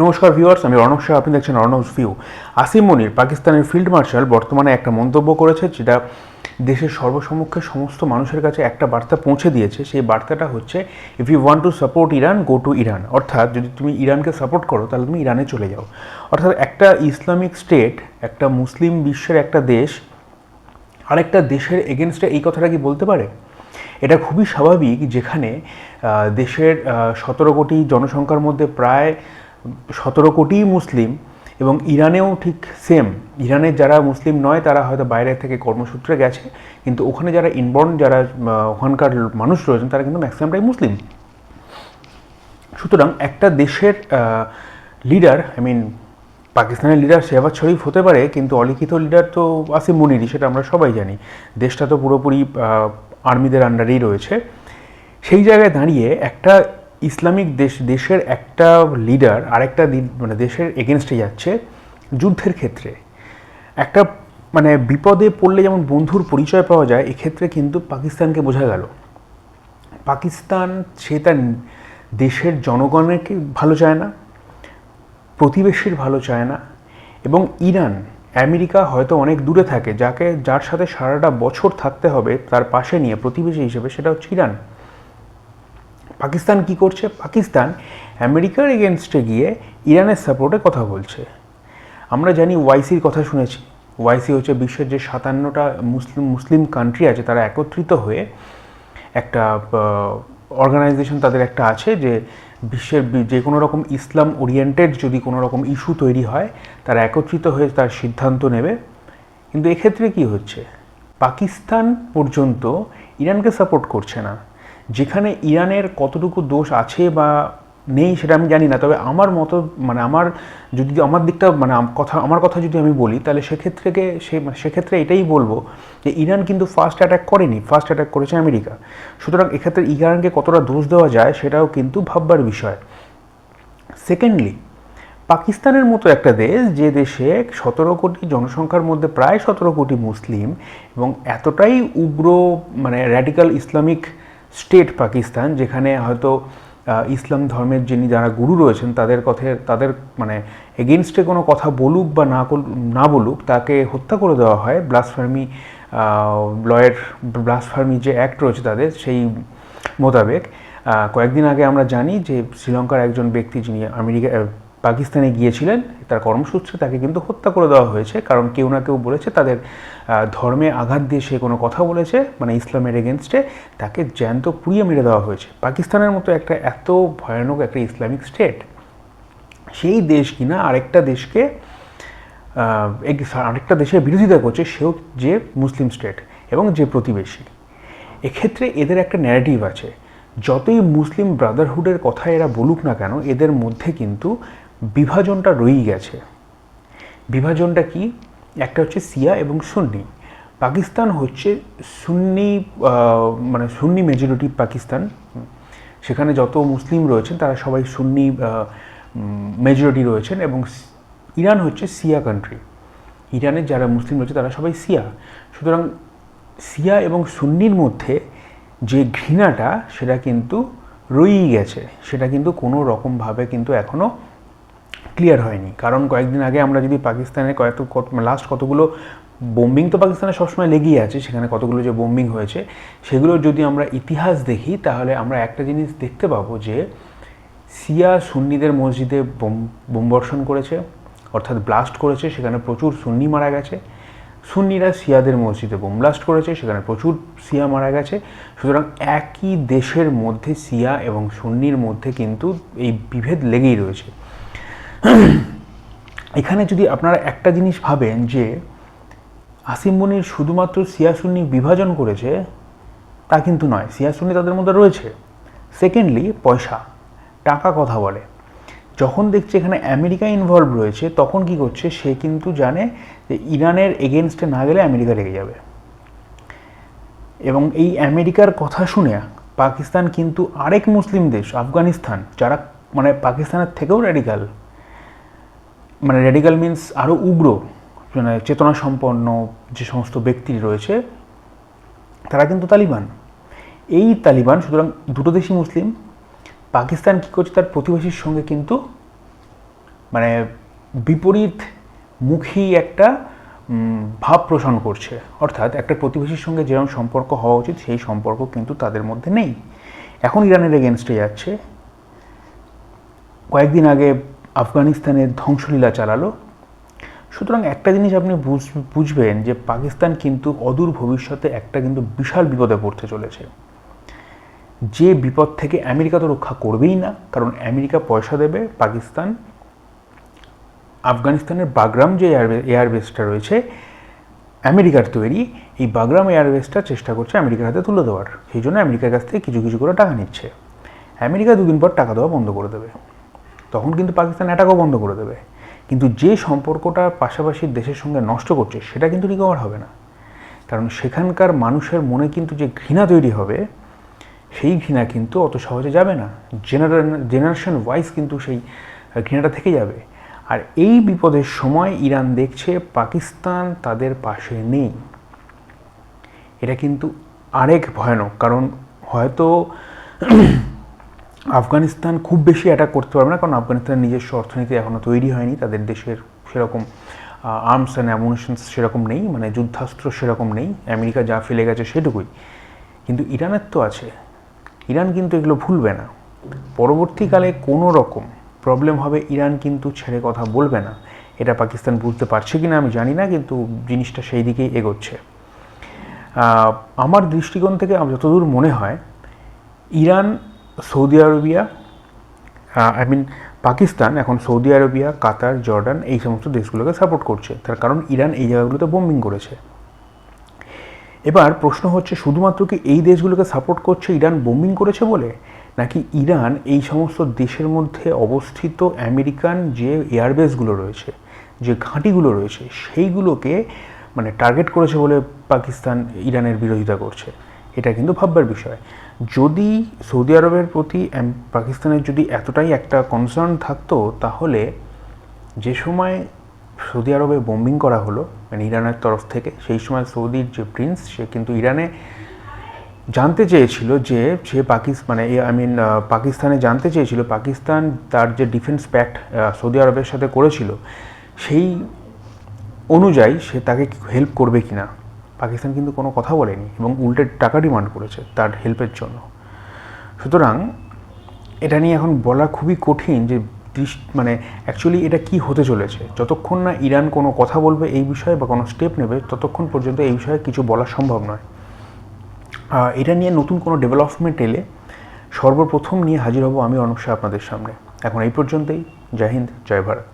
নমস্কার ভিউয়ার্স, আমি রণক শাহ, আপনি দেখছেন রণকস ভিউ। আসিম মনির, পাকিস্তানের ফিল্ড মার্শাল, বর্তমানে একটা মন্তব্য করেছে যেটা দেশের সর্বসমক্ষে সমস্ত মানুষের কাছে একটা বার্তা পৌঁছে দিয়েছে। সেই বার্তাটা হচ্ছে, if you want to support Iran, go to Iran. অর্থাৎ যদি তুমি ইরানকে সাপোর্ট করো তাহলে তুমি ইরানে চলে যাও। অর্থাৎ একটা ইসলামিক স্টেট, একটা মুসলিম বিশ্বের একটা দেশ আরেকটা দেশের এগেনস্টে এই কথাটা কি বলতে পারে? এটা খুবই স্বাভাবিক, যেখানে দেশের 17 কোটি জনসংখ্যার মধ্যে প্রায় 17 কোটি মুসলিম, এবং ইরানেও ঠিক সেম। ইরানের যারা মুসলিম নয় তারা হয়তো বাইরে থেকে কর্মসূত্রে গেছে, কিন্তু ওখানে যারা ইনবর্ন, যারা ওখানকার মানুষ রয়েছেন, তারা কিন্তু ম্যাক্সিমামটাই মুসলিম। সুতরাং একটা দেশের লিডার, পাকিস্তানের লিডার শেহবাজ শরীফ হতে পারে, কিন্তু অলিখিত লিডার তো আসিম মুনিরই, সেটা আমরা সবাই জানি। দেশটা তো পুরোপুরি আর্মিদের আন্ডারেই রয়েছে। সেই জায়গায় দাঁড়িয়ে একটা ইসলামিক দেশের একটা লিডার আরেকটা দেশের এগেনস্টে যাচ্ছে যুদ্ধের ক্ষেত্রে। একটা বিপদে পড়লে যেমন বন্ধুর পরিচয় পাওয়া যায়, এক্ষেত্রে কিন্তু পাকিস্তানকে বোঝা গেল। পাকিস্তান সে তার দেশের জনগণকে ভালো চায় না, প্রতিবেশীর ভালো চায় না, এবং ইরান, আমেরিকা হয়তো অনেক দূরে থাকে, যার সাথে সারাটা বছর থাকতে হবে তার পাশে নিয়ে প্রতিবেশী হিসেবে, সেটা হচ্ছে ইরান। পাকিস্তান কি করছে? পাকিস্তান আমেরিকার এগেনস্টে গিয়ে ইরানের সাপোর্টে কথা বলছে। আমরা জানি ওয়াইসির কথা শুনেছি। ওয়াইসি হচ্ছে বিশ্বের যে 57টা মুসলিম কান্ট্রি আছে, তারা একত্রিত হয়ে একটা অর্গানাইজেশন তাদের একটা আছে, যে বিশ্বের যে কোনো রকম ইসলাম ওরিয়েন্টেড যদি কোনো রকম ইস্যু তৈরি হয়, তারা একত্রিত হয়ে তার সিদ্ধান্ত নেবে। কিন্তু এক্ষেত্রে কি হচ্ছে? পাকিস্তান পর্যন্ত ইরানকে সাপোর্ট করছে না। যেখানে ইরানের কতটুকু দোষ আছে বা নেই সেটা আমি জানি না, তবে আমার মতো আমার যদি আমার দিকটা আমার কথা যদি আমি বলি, তাহলে সেক্ষেত্রে এটাই বলবো যে ইরান কিন্তু ফার্স্ট অ্যাটাক করেনি, ফার্স্ট অ্যাটাক করেছে আমেরিকা। সুতরাং এক্ষেত্রে ইরানকে কতটা দোষ দেওয়া যায় সেটাও কিন্তু ভাববার বিষয়। সেকেন্ডলি, পাকিস্তানের মতো একটা দেশ, যে দেশে 17 কোটি জনসংখ্যার মধ্যে প্রায় 17 কোটি মুসলিম, এবং এতটাই উগ্র র্যাডিক্যাল ইসলামিক স্টেট পাকিস্তান, যেখানে হয়তো ইসলাম ধর্মের যারা গুরু রয়েছেন তাদের এগেনস্টে কোনো কথা বলুক বা না বলুক, তাকে হত্যা করে দেওয়া হয় ব্লাসফেমি যে অ্যাক্ট রয়েছে তাদের, সেই মোতাবেক। কয়েকদিন আগে আমরা জানি যে শ্রীলঙ্কার একজন ব্যক্তি, যিনি পাকিস্তানে গিয়েছিলেন তার কর্মসূত্রে, তাকে কিন্তু হত্যা করে দেওয়া হয়েছে, কারণ কেউ না কেউ বলেছে তাদের ধর্মে আঘাত দিয়ে সে কোনো কথা বলেছে, ইসলামের এগেনস্টে, তাকে জ্যান্ত পুড়িয়ে মেরে দেওয়া হয়েছে। পাকিস্তানের মতো একটা এত ভয়ানক একটা ইসলামিক স্টেট, সেই দেশ কিনা আরেকটা দেশের বিরোধিতা করছে, সেও যে মুসলিম স্টেট এবং যে প্রতিবেশী। এক্ষেত্রে এদের একটা ন্যারেটিভ আছে। যতই মুসলিম ব্রাদারহুডের কথা এরা বলুক না কেন, এদের মধ্যে কিন্তু বিভাজনটা রয়েই গেছে। বিভাজনটা কি? একটা হচ্ছে শিয়া এবং সুন্নি। পাকিস্তান হচ্ছে সুন্নি মেজরিটি পাকিস্তান। সেখানে যত মুসলিম রয়েছেন তারা সবাই সুন্নি মেজরিটি রয়েছেন, এবং ইরান হচ্ছে শিয়া কান্ট্রি। ইরানের যারা মুসলিম রয়েছে তারা সবাই শিয়া। সুতরাং শিয়া এবং সুন্নির মধ্যে যে ঘৃণাটা, সেটা কিন্তু রয়েই গেছে, সেটা কিন্তু কোনো রকমভাবে কিন্তু এখনও ক্লিয়ার হয়নি। কারণ কয়েকদিন আগে আমরা যদি পাকিস্তানের লাস্ট কতগুলো বোম্বিং, তো পাকিস্তানে সবসময় লেগেই আছে, সেখানে কতগুলো যে বোম্বিং হয়েছে সেগুলোর যদি আমরা ইতিহাস দেখি, তাহলে আমরা একটা জিনিস দেখতে পাবো যে শিয়া সুন্নিদের মসজিদে বোমবর্ষণ করেছে, অর্থাৎ ব্লাস্ট করেছে, সেখানে প্রচুর সুন্নি মারা গেছে। সুন্নিরা শিয়াদের মসজিদে বোম ব্লাস্ট করেছে, সেখানে প্রচুর শিয়া মারা গেছে। সুতরাং একই দেশের মধ্যে শিয়া এবং সুন্নির মধ্যে কিন্তু এই বিভেদ লেগেই রয়েছে। এখানে যদি আপনারা একটা জিনিস ভাবেন যে আসিম মনির শুধুমাত্র শিয়া সুন্নি বিভাজন করেছে, তা কিন্তু নয়। শিয়া সুন্নি তাদের মধ্যে রয়েছে। সেকেন্ডলি, পয়সা, টাকা কথা বলে। যখন দেখছে এখানে আমেরিকা ইনভলভ রয়েছে, তখন কি করছে? সে কিন্তু জানে যে ইরানের এগেনস্টে না গেলে আমেরিকা রেগে যাবে, এবং এই আমেরিকার কথা শুনে পাকিস্তান কিন্তু আরেক মুসলিম দেশ আফগানিস্তান, যারা পাকিস্তানের থেকেও র্যাডিক্যাল, র্যাডিক্যাল মিন্স আরও উগ্র, চেতনা সম্পন্ন যে সমস্ত ব্যক্তি রয়েছে, তারা কিন্তু তালিবান। এই তালিবান, সুতরাং দুটো দেশই মুসলিম। পাকিস্তান কী করছে? তার প্রতিবেশীর সঙ্গে কিন্তু মানে বিপরীতমুখী একটা ভাব পোষণ করছে। অর্থাৎ একটা প্রতিবেশীর সঙ্গে যেরকম সম্পর্ক হওয়া উচিত সেই সম্পর্ক কিন্তু তাদের মধ্যে নেই। এখন ইরানের এগেনস্টে যাচ্ছে। কয়েকদিন আগে আফগানিস্তানের ধ্বংসলীলা চালালো। সুতরাং একটা জিনিস আপনি বুঝবেন যে পাকিস্তান কিন্তু অদূর ভবিষ্যতে একটা কিন্তু বিশাল বিপদে পড়তে চলেছে, যে বিপদ থেকে আমেরিকা তো রক্ষা করবেই না, কারণ আমেরিকা পয়সা দেবে। পাকিস্তান আফগানিস্তানের বাগরাম যে এয়ারবেসটা রয়েছে আমেরিকার তৈরি, এই বাগরাম এয়ারবেসটা চেষ্টা করছে আমেরিকার হাতে তুলে দেওয়ার। সেই জন্য আমেরিকার কাছ থেকে কিছু কিছু করে টাকা নিচ্ছে। আমেরিকা দুদিন পর টাকা দেওয়া বন্ধ করে দেবে, তখন কিন্তু পাকিস্তান অ্যাটাকও বন্ধ করে দেবে। কিন্তু যে সম্পর্কটা পাশাপাশি দেশের সঙ্গে নষ্ট করছে সেটা কিন্তু রিকভার হবে না, কারণ সেখানকার মানুষের মনে কিন্তু যে ঘৃণা তৈরি হবে সেই ঘৃণা কিন্তু অত সহজে যাবে না। জেনারেশন ওয়াইজ কিন্তু সেই ঘৃণাটা থেকে যাবে। আর এই বিপদের সময় ইরান দেখছে পাকিস্তান তাদের পাশে নেই। এটা কিন্তু আরেক ভয়ানক, কারণ হয়তো আফগানিস্তান খুব বেশি অ্যাটাক করতে পারবে না, কারণ আফগানিস্তানের নিজস্ব অর্থনীতি এখনও তৈরি হয়নি, তাদের দেশের সেরকম আর্মস অ্যান্ড অ্যামুনিশনস সেরকম নেই, মানে যুদ্ধাস্ত্র সেরকম নেই, আমেরিকা যা ফেলে গেছে সেটুকুই। কিন্তু ইরানের তো আছে। ইরান কিন্তু এগুলো ভুলবে না। পরবর্তীকালে কোনো রকম প্রবলেম হবে, ইরান কিন্তু ছেড়ে কথা বলবে না। এটা পাকিস্তান বুঝতে পারছে কি না আমি জানি না, কিন্তু জিনিসটা সেই দিকেই এগোচ্ছে। আমার দৃষ্টিকোণ থেকে যতদূর মনে হয়, ইরান, সৌদি আরবিয়া, পাকিস্তান এখন সৌদি আরবিয়া, কাতার, জর্ডান এই সমস্ত দেশগুলোকে সাপোর্ট করছে, তার কারণ ইরান এই জায়গাগুলোতে বোম্বিং করেছে। এবার প্রশ্ন হচ্ছে, শুধুমাত্র কি এই দেশগুলোকে সাপোর্ট করছে ইরান বোম্বিং করেছে বলে, নাকি ইরান এই সমস্ত দেশের মধ্যে অবস্থিত আমেরিকান যে এয়ারবেসগুলো রয়েছে, যে ঘাঁটিগুলো রয়েছে সেইগুলোকে মানে টার্গেট করেছে বলে পাকিস্তান ইরানের বিরোধিতা করছে? এটা কিন্তু ভাববার বিষয়। যদি সৌদি আরবের প্রতি পাকিস্তানের যদি এতটাই একটা কনসার্ন থাকতো, তাহলে যে সময় সৌদি আরবে বোম্বিং করা হলো মানে ইরানের তরফ থেকে, সেই সময় সৌদির যে প্রিন্স সে কিন্তু ইরানে জানতে চেয়েছিল যে সে পাকিস্তানে জানতে চেয়েছিল পাকিস্তান তার যে ডিফেন্স প্যাক্ট সৌদি আরবের সাথে করেছিল সেই অনুযায়ী সে তাকে হেল্প করবে কিনা। পাকিস্তান কিন্তু কোনো কথা বলেনি এবং উল্টে টাকা ডিমান্ড করেছে তার হেল্পের জন্য। সুতরাং এটা নিয়ে এখন বলা খুবই কঠিন যে মানে অ্যাকচুয়ালি এটা কি হতে চলেছে। যতক্ষণ না ইরান কোনো কথা বলবে এই বিষয়ে বা কোনো স্টেপ নেবে, ততক্ষণ পর্যন্ত এই বিষয়ে কিছু বলা সম্ভব নয়। এটা নিয়ে নতুন কোনো ডেভেলপমেন্ট এলে সর্বপ্রথম নিয়ে হাজির হব আমি অর্ণব শাহ আপনাদের সামনে। এখন এই পর্যন্তই। জয় হিন্দ, জয় ভারত।